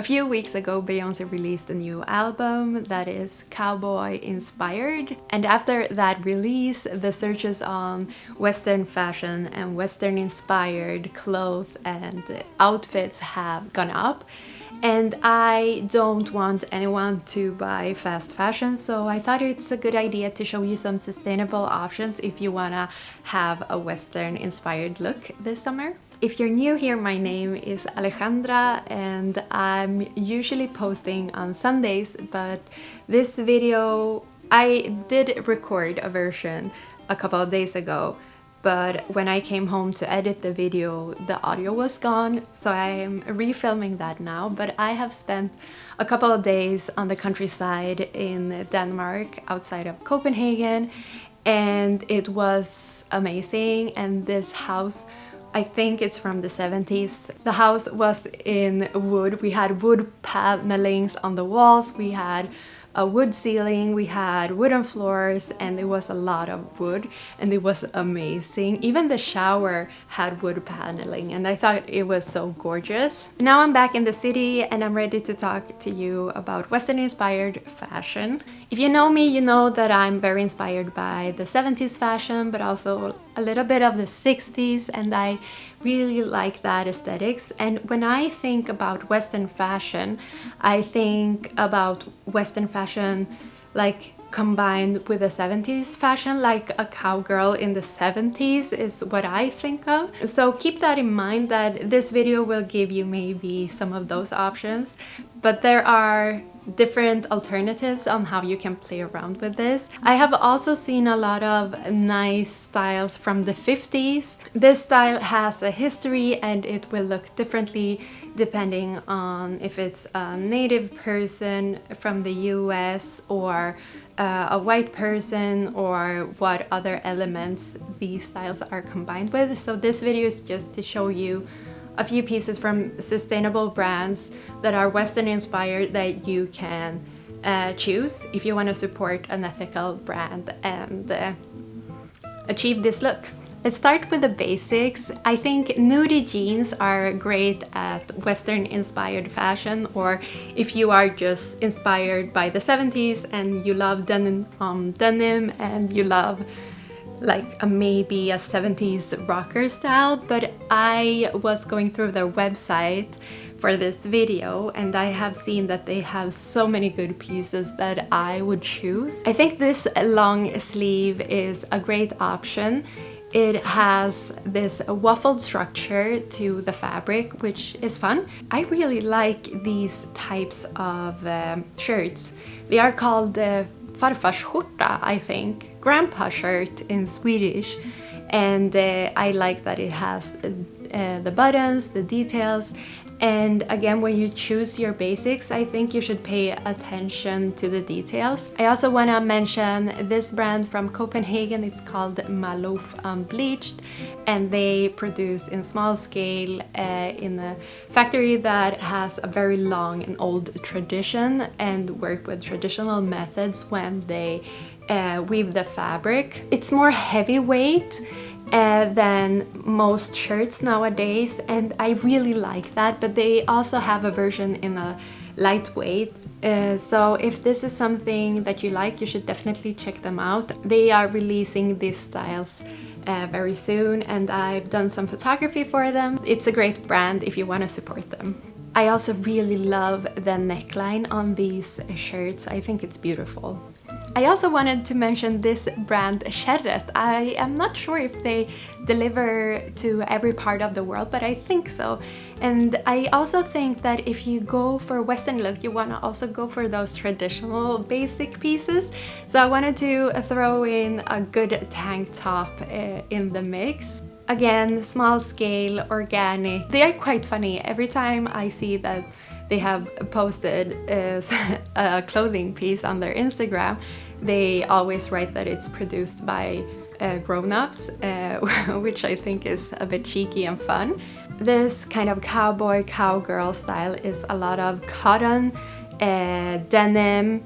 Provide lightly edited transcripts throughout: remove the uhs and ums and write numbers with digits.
A few weeks ago, Beyoncé released a new album that is cowboy inspired. And after that release, the searches on Western fashion and Western inspired clothes and outfits have gone up. And I don't want anyone to buy fast fashion, so I thought it's a good idea to show you some sustainable options if you wanna have a Western inspired look this summer. If you're new here, my name is Alejandra and I'm usually posting on Sundays, but this video, I did record a version a couple of days ago, but when I came home to edit the video, the audio was gone, so I am refilming that now. But I have spent a couple of days on the countryside in Denmark, outside of Copenhagen, and it was amazing. And this house, I think it's from the 70s. The house was in wood. We had wood panelings on the walls, we had a wood ceiling, we had wooden floors, and it was a lot of wood, and it was amazing. Even the shower had wood paneling, and I thought it was so gorgeous. Now I'm back in the city and I'm ready to talk to you about Western inspired fashion. If you know me, you know that I'm very inspired by the 70s fashion, but also a little bit of the 60s, and I really like that aesthetics. And when I think about Western fashion, I think about Western fashion like combined with the 70s fashion, like a cowgirl in the 70s is what I think of. So keep that in mind, that this video will give you maybe some of those options, but there are different alternatives on how you can play around with this. I have also seen a lot of nice styles from the 50s. This style has a history and it will look differently depending on if it's a native person from the US or a white person, or what other elements these styles are combined with. So this video is just to show you a few pieces from sustainable brands that are Western inspired that you can choose if you want to support an ethical brand and achieve this look. Let's start with the basics. I think nudie jeans are great at Western inspired fashion, or if you are just inspired by the 70s and you love denim and you love like maybe a 70s rocker style. But I was going through their website for this video and I have seen that they have so many good pieces that I would choose. I think this long sleeve is a great option. It has this waffled structure to the fabric, which is fun. I really like these types of shirts. They are called farfarsskjorta, I think, grandpa shirt in Swedish, and I like that it has the buttons, the details. And again, when you choose your basics, I think you should pay attention to the details. I also want to mention this brand from Copenhagen. It's called Maloof Unbleached, and they produce in small scale in a factory that has a very long and old tradition and work with traditional methods when they weave the fabric. It's more heavyweight than most shirts nowadays, and I really like that, but they also have a version in a lightweight, so if this is something that you like, you should definitely check them out. They are releasing these styles very soon, and I've done some photography for them. It's a great brand if you want to support them. I also really love the neckline on these shirts. I think it's beautiful. I also wanted to mention this brand Khe.Hanoi. I am not sure if they deliver to every part of the world, but I think so. And I also think that if you go for a Western look, you want to also go for those traditional basic pieces. So I wanted to throw in a good tank top in the mix. Again, small scale, organic. They are quite funny. Every time I see that they have posted a clothing piece on their Instagram, they always write that it's produced by grown-ups, which I think is a bit cheeky and fun. This kind of cowboy, cowgirl style is a lot of cotton, denim,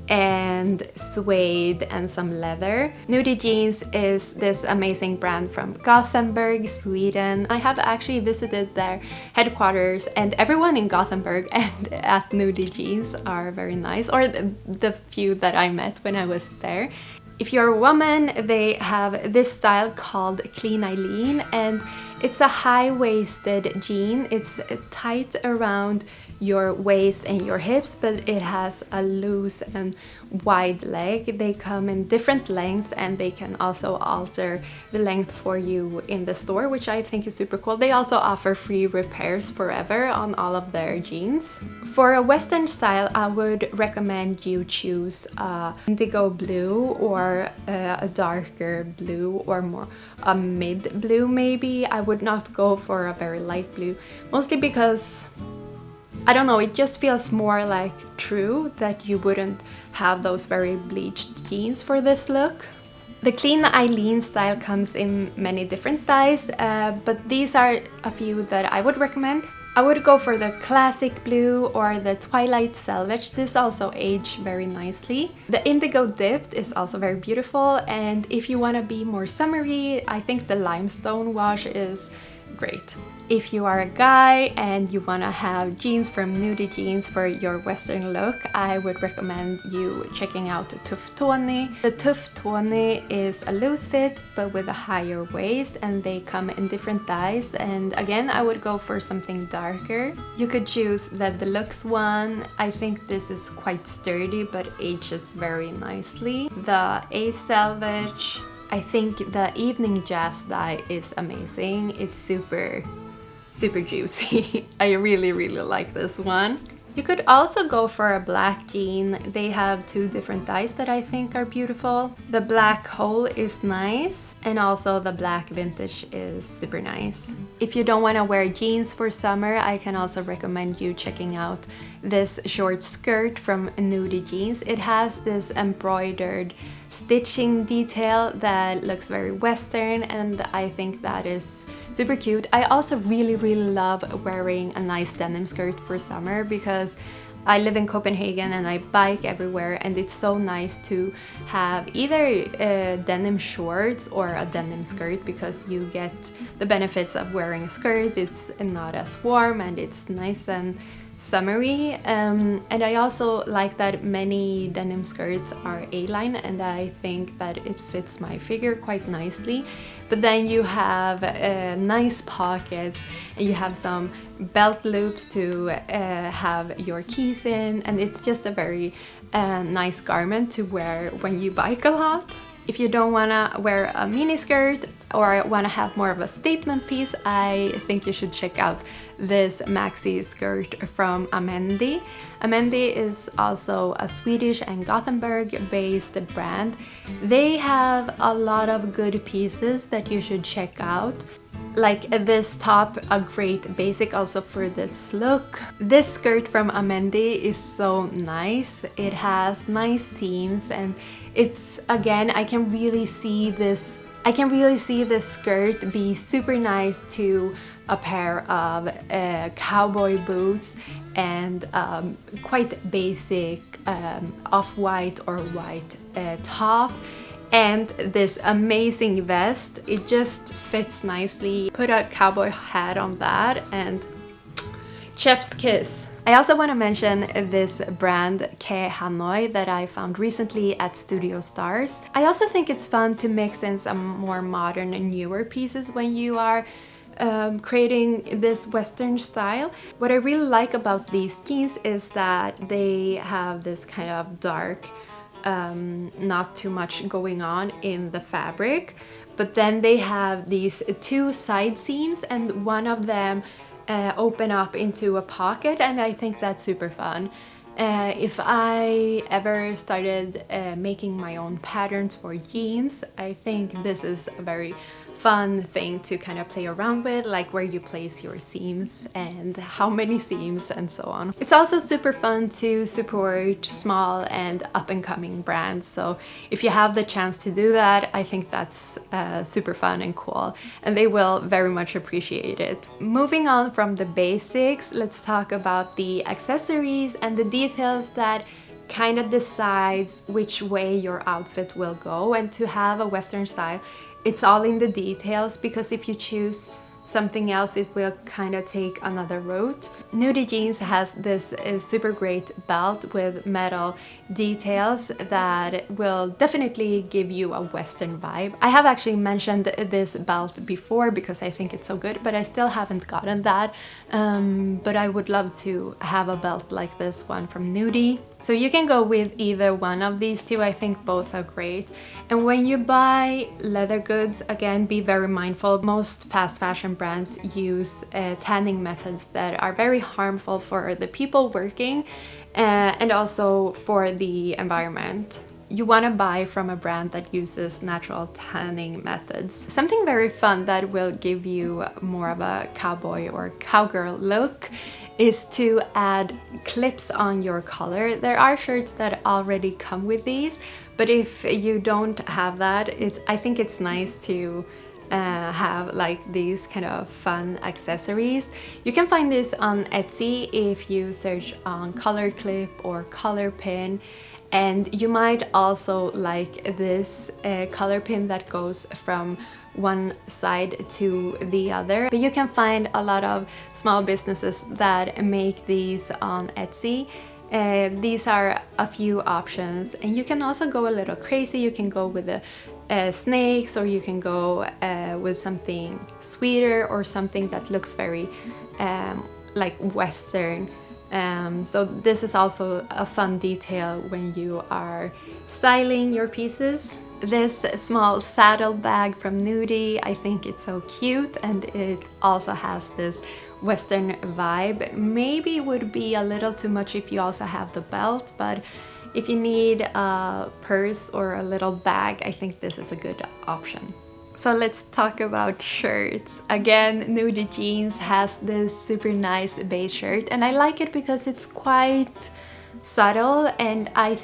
and suede and some leather. Nudie Jeans is this amazing brand from Gothenburg, Sweden. I have actually visited their headquarters, and everyone in Gothenburg and at Nudie Jeans are very nice, or the few that I met when I was there. If you're a woman, they have this style called Clean Eileen, and it's a high-waisted jean. It's tight around your waist and your hips, but it has a loose and wide leg. They come in different lengths, and they can also alter the length for you in the store, which I think is super cool. They also offer free repairs forever on all of their jeans. For a Western style, I would recommend you choose a indigo blue or a darker blue, or more a mid blue maybe. I would not go for a very light blue, mostly because I don't know, it just feels more like true that you wouldn't have those very bleached jeans for this look. The Clean Eileen style comes in many different dyes, but these are a few that I would recommend. I would go for the classic blue or the Twilight Selvage. This also aged very nicely. The indigo dipped is also very beautiful, and if you want to be more summery, I think the limestone wash is great. If you are a guy and you want to have jeans from Nudie Jeans for your Western look, I would recommend you checking out Tuff Tony. The Tuff Tony is a loose fit but with a higher waist, and they come in different dyes, and again I would go for something darker. You could choose the deluxe one. I think this is quite sturdy but ages very nicely. The Ace Selvage, I think the Evening Jazz dye is amazing. It's super juicy. I really like this one. You could also go for a black jean. They have two different dyes that I think are beautiful. The black hole is nice, and also the black vintage is super nice. If you don't want to wear jeans for summer, I can also recommend you checking out this short skirt from Nudie Jeans. It has this embroidered stitching detail that looks very Western, and I think that is super cute. I also really love wearing a nice denim skirt for summer because I live in Copenhagen and I bike everywhere, and it's so nice to have either denim shorts or a denim skirt because you get the benefits of wearing a skirt. It's not as warm and it's nice and summery, and I also like that many denim skirts are A-line, and I think that it fits my figure quite nicely. But then you have nice pockets, and you have some belt loops to have your keys in, and it's just a very nice garment to wear when you bike a lot. If you don't want to wear a mini skirt or want to have more of a statement piece, I think you should check out this maxi skirt from Amendi. Amendi is also a Swedish and Gothenburg based brand. They have a lot of good pieces that you should check out. Like this top, a great basic also for this look. This skirt from Amendi is so nice. It has nice seams, and it's, again, I can really see this skirt be super nice to a pair of cowboy boots and quite basic off-white or white top. And this amazing vest, it just fits nicely. Put a cowboy hat on that and chef's kiss. I also want to mention this brand Khe.Hanoi that I found recently at Studio Stars. I also think it's fun to mix in some more modern and newer pieces when you are creating this Western style. What I really like about these jeans is that they have this kind of dark, not too much going on in the fabric, but then they have these two side seams, and one of them open up into a pocket, and I think that's super fun. If I ever started making my own patterns for jeans, I think this is a very fun thing to kind of play around with, like where you place your seams and how many seams and so on. It's also super fun to support small and up-and-coming brands, so if you have the chance to do that, I think that's super fun and cool, and they will very much appreciate it. Moving on from the basics, let's talk about the accessories and the details that kind of decides which way your outfit will go. And to have a Western style, it's all in the details, because if you choose something else, it will kind of take another route. Nudie Jeans has this super great belt with metal details that will definitely give you a Western vibe. I have actually mentioned this belt before because I think it's so good, but I still haven't gotten that. But I would love to have a belt like this one from Nudie. So you can go with either one of these two. I think both are great. And when you buy leather goods, again, be very mindful. Most fast fashion brands use tanning methods that are very harmful for the people working and also for the environment. You want to buy from a brand that uses natural tanning methods. Something very fun that will give you more of a cowboy or cowgirl look is to add clips on your collar. There are shirts that already come with these, but if you don't have that, I think it's nice to have like these kind of fun accessories. You can find this on Etsy if you search on collar clip or collar pin. And you might also like this collar pin that goes from one side to the other. But you can find a lot of small businesses that make these on Etsy. These are a few options, and you can also go a little crazy. You can go with the snakes, or you can go with something sweeter or something that looks very like Western. So this is also a fun detail when you are styling your pieces. This small saddle bag from Nudie, I think it's so cute, and it also has this Western vibe. Maybe it would be a little too much if you also have the belt, but if you need a purse or a little bag, I think this is a good option. So let's talk about shirts. Again, Nudie Jeans has this super nice beige shirt, and I like it because it's quite subtle, and I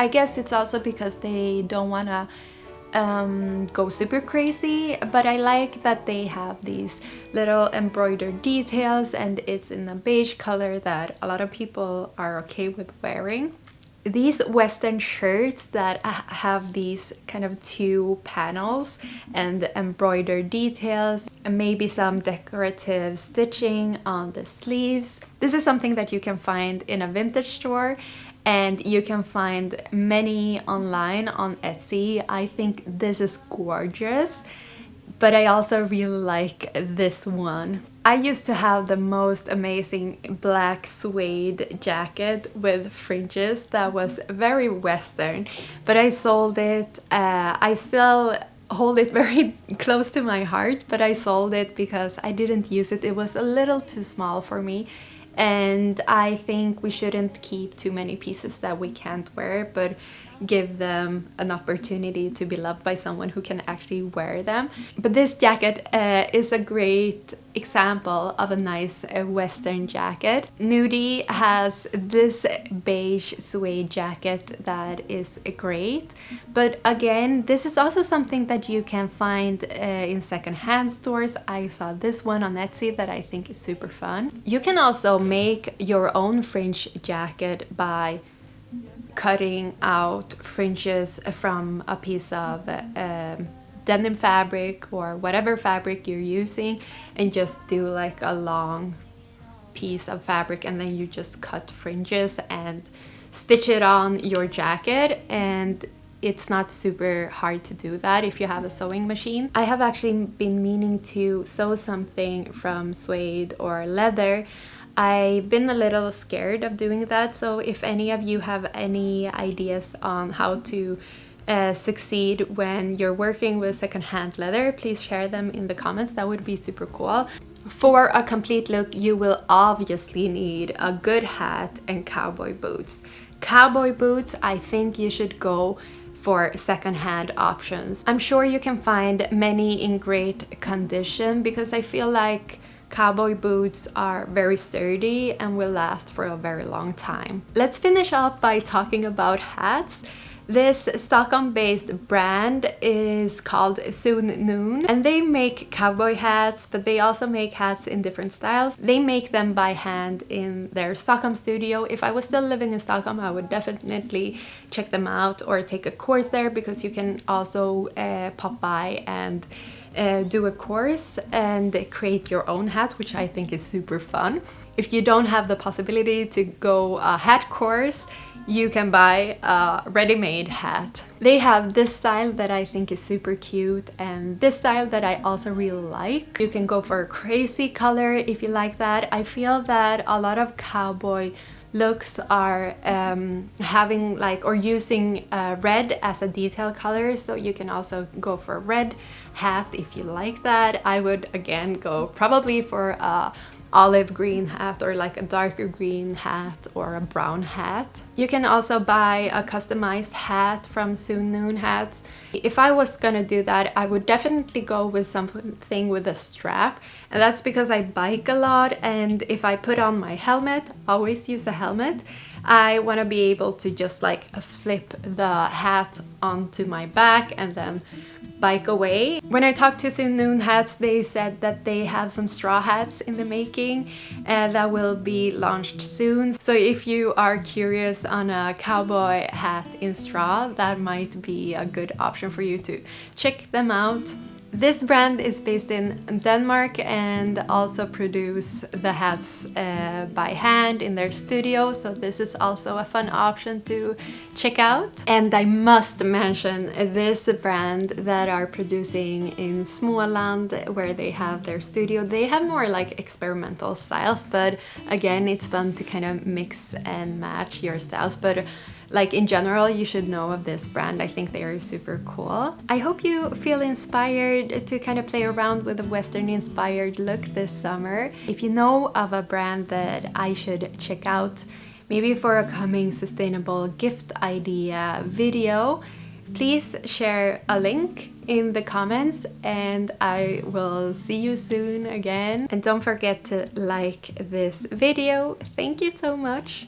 guess it's also because they don't want to go super crazy, but I like that they have these little embroidered details, and it's in a beige color that a lot of people are okay with wearing. These Western shirts that have these kind of two panels and embroidered details and maybe some decorative stitching on the sleeves. This is something that you can find in a vintage store, and you can find many online on Etsy. I think this is gorgeous, but I also really like this one. I used to have the most amazing black suede jacket with fringes that was very Western, but I sold it. I still hold it very close to my heart, but I sold it because I didn't use it. It was a little too small for me, and I think we shouldn't keep too many pieces that we can't wear, but give them an opportunity to be loved by someone who can actually wear them. But this jacket is a great example of a nice Western jacket. Nudie has this beige suede jacket that is great, but again, this is also something that you can find in secondhand stores. I saw this one on Etsy that I think is super fun. You can also make your own fringe jacket by cutting out fringes from a piece of denim fabric or whatever fabric you're using, and just do like a long piece of fabric, and then you just cut fringes and stitch it on your jacket. And it's not super hard to do that if you have a sewing machine. I have actually been meaning to sew something from suede or leather. I've been a little scared of doing that, so if any of you have any ideas on how to succeed when you're working with secondhand leather, please share them in the comments. That would be super cool. For a complete look, you will obviously need a good hat and cowboy boots. Cowboy boots, I think you should go for secondhand options. I'm sure you can find many in great condition, because I feel like cowboy boots are very sturdy and will last for a very long time. Let's finish off by talking about hats. This Stockholm-based brand is called Soon Noon, and they make cowboy hats, but they also make hats in different styles. They make them by hand in their Stockholm studio. If I was still living in Stockholm, I would definitely check them out or take a course there, because you can also pop by and do a course and create your own hat, which I think is super fun. If you don't have the possibility to go a hat course, you can buy a ready-made hat. They have this style that I think is super cute, and this style that I also really like. You can go for a crazy color if you like that. I feel that a lot of cowboy looks are having like, or using red as a detail color, so you can also go for a red hat if you like that. I would again go probably for a olive green hat, or like a darker green hat, or a brown hat. You can also buy a customized hat from Soon Noon Hats. If I was gonna do that, I would definitely go with something with a strap, and that's because I bike a lot, and if I put on my helmet, always use a helmet, I want to be able to just like flip the hat onto my back and then bike away. When I talked to Soon Noon Hats, they said that they have some straw hats in the making and that will be launched soon. So if you are curious on a cowboy hat in straw, that might be a good option for you to check them out. This brand is based in Denmark and also produce the hats by hand in their studio, so this is also a fun option to check out. And I must mention this brand that are producing in Småland, where they have their studio. They have more like experimental styles, but again, it's fun to kind of mix and match your styles. But like in general, you should know of this brand. I think they are super cool. I hope you feel inspired to kind of play around with a Western inspired look this summer. If you know of a brand that I should check out, maybe for a coming sustainable gift idea video, please share a link in the comments, and I will see you soon again. And don't forget to like this video. Thank you so much.